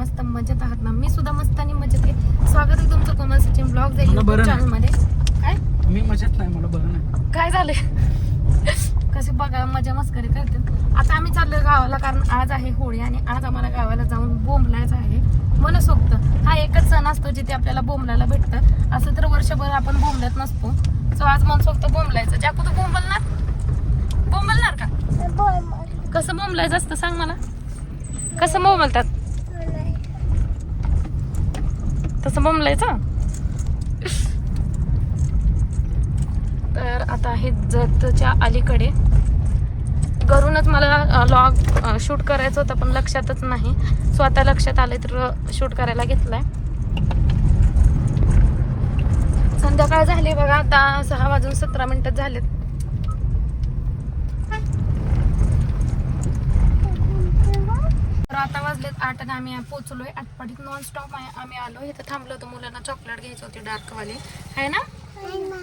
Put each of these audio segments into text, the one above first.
मस्त मजेत आहात ना? मी सुद्धा मस्त आणि मजेत आहे. स्वागत आहे तुमचं कोमल सचिन ब्लॉग चॅनल मध्ये. काय मी मजेत नाही, मला बरं नाही. काय झालंय? कसे बघा मजा मस्करी करते. आता आम्ही चाललोय गावाला, कारण आज आहे होळी आणि आज आम्हाला गावाला जाऊन बोंबलायचं आहे. मनसोक्त हा एकच सण असतो जिथे आपल्याला बोंबलायला भेटतं. असं तर वर्षभर आपण बोंबलत नसतो. सो आज मनसोक्त बोंबलायचं. ज्याकू तू बोंबलणार का? कसं बोंबलायचं असतं सांग मला. कसं बोंबलतात तसं बोंबलायचं. तर आता आहे जतच्या अलीकडे. घरूनच मला लॉग शूट करायचं होतं पण लक्षातच नाही. सो आता लक्षात आले तर शूट करायला घेतलाय. संध्याकाळ झाली बघा, आता 6:17 झालेत. तर आता वाजलेत 8 आणि आम्ही पोहोचलोय आटपाडीत. नॉनस्टॉप आम्ही आलो. इथं थांबलो होतो, मुलांना चॉकलेट घ्यायचे होते डार्कवाले आहे ना.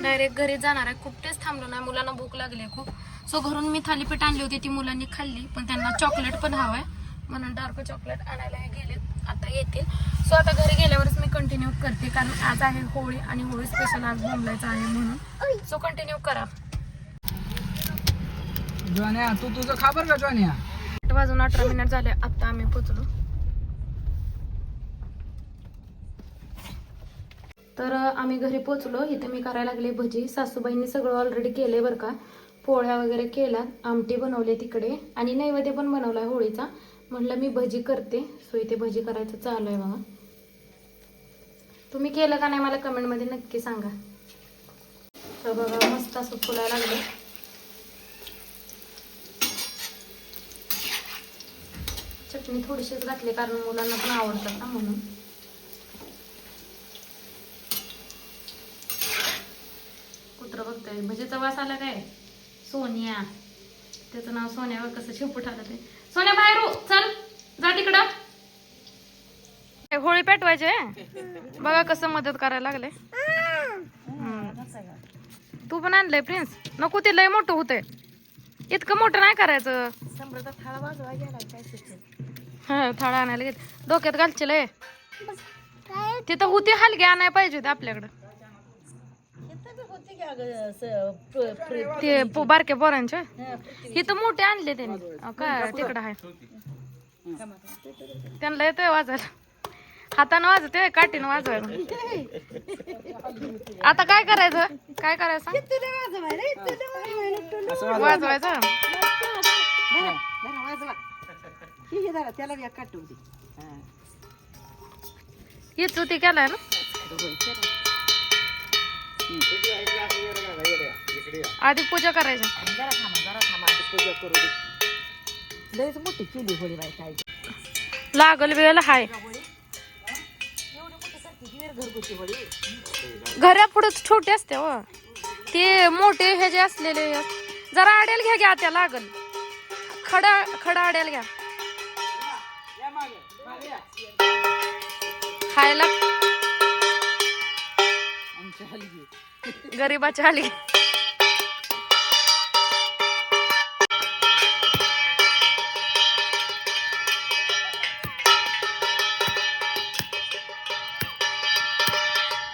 डायरेक्ट घरी जाणार आहे. खूप तेच थांबलो नाही, मुलांना भूक लागली खूप. सो घरून मी थालीपीठ आणली होती, ती मुलांनी खाल्ली. पण त्यांना चॉकलेट पण हवंय म्हणून डार्क चॉकलेट आणायला गेले, आता येतील. सो आता घरी गेल्यावरच मी कंटिन्यू करते, कारण आज आहे होळी आणि होळी स्पेशल आज बोंबलायचं आहे म्हणून. सो कंटिन्यू करा. जॉन्या, तू तुझं खबर का जॉन्या? 8:18 झाले. आता आम्ही पोचलो. तर आम्ही घरी पोचलो. इथे मी करायला लागले भजी. सासूबाईंनी सगळं ऑलरेडी केले बरं का. पोळ्या वगैरे केल्या, आमटी बनवले तिकडे आणि नैवेद्य पण बनवलाय होळीचा. म्हटलं मी भजी करते. सो इथे भजी करायचं चालू आहे बघा. तुम्ही केलं का नाही मला कमेंटमध्ये नक्की सांगा. तर बघा मस्त असं फुलायला लागले. चटणी थोडीशीच घातली कारण मुलांना पण आवडतात ना म्हणून. कुत्र बघताय. भजीचा वास आला काय? सोनिया, त्याचं नाव सोन्यावर कसं शिपूट आलं ते. सोन्या बाहेर हो, चल जा तिकडं. होळी पेटवायचे बघा कसं मदत करायला लागले. तू पण आणलंय प्रिन्स? नको, ते लय मोठं होतंय. इतकं मोठं नाही करायचं. हा, थाळा आणायला घेत. डोक्यात घालशील तिथं होती हलगी आणायला पाहिजे होते आपल्याकडं. ते बारक्या पोरांच्या इथं मोठे आणले त्यांनी. काय तिकडं आहे, त्यांना येतोय वाजायला. हातानं वाजतोय, काठीनं वाजवायला. आता काय करायचं? काय करायचं वाजवायचं. हीच होती केलाय ना. आधी पूजा करायची. मोठी केली होळी बाई, काय लागल वेळ हाय. घरा पुढे छोटे असते व ते मोठे हे जे असलेले. जरा आड्याला घ्या घ्या, त्या लागल. खडा आड्याला घ्या खायला. गरीबाची हलगी.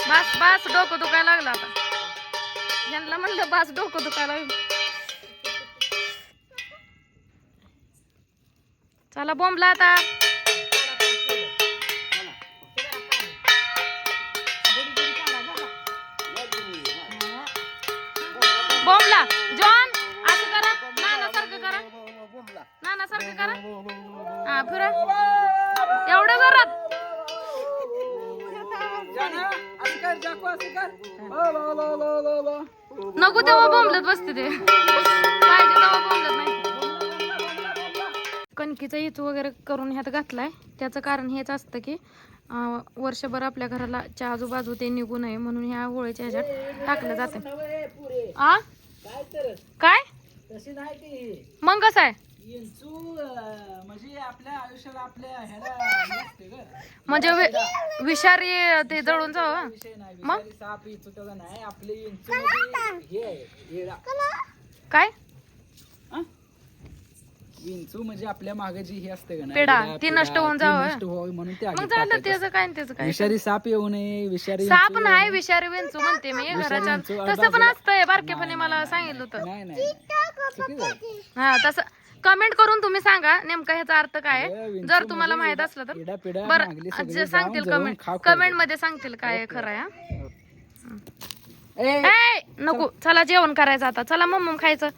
बस बस, डोकं दुखायला लागलं आता. यांना म्हणलं बस, डोकं दुखायला लागलं. चला बोंबला आता. बोंबला जॉन, असं करा. नानासारखं करा, नानासारखं करा. हा, फिरा एवढं जोरात. नको तेव्हा बोंबलत बसते ते, पाहिजे तेव्हा बोंबलत नाही. कणकीचा इचू वगैरे करून ह्यात घातलाय. त्याचं कारण हेच असतं की वर्षभर आपल्या घराला च्या आजूबाजू ते निघू नये म्हणून ह्या होळीच्या ह्याच्यात टाकलं जाते. आ काय मग कसं आहे म्हणजे आपल्या आयुष्याला आपल्या ह्याला म्हणजे विषारी ते जळून जावं. मग साप इचू नाही आपले काय विंचू म्हणजे आपल्या मागे जी हे असते का नाही, पिढा, पिढा, ती पिढा, नष्ट होऊन ती जावं. नष्ट व्हावी म्हणून ते मग आगीत झालं टाकायचं त्याचं काय आणि त्याचं असतं. काय. विषारी साप येऊ नये, विषारी साप विंचू नाही येऊ नये. विषारी विंचू म्हणते मी विषारी घराच्या विंचू, तसं पण बाजूला- असतंय बारकेपणी नाही, मला नाही, सांगितलं होतं. नाही नाही चुकीचं आहे. हा तसं कमेंट करून तुम्ही सांगा नेमका ह्याचा अर्थ काय अरे, आहे. विंचू जर तुम्हाला म्हणजे माहित असलं तर इडा-पिडा बरं मागली सगळी जे सांगतील जाऊन कमेंट खा कमेंट मध्ये सांगतील काय आहे खरं आहे, हा. ए, ए, नको चला जेवण करायचं आता. चला मम्म खायचं.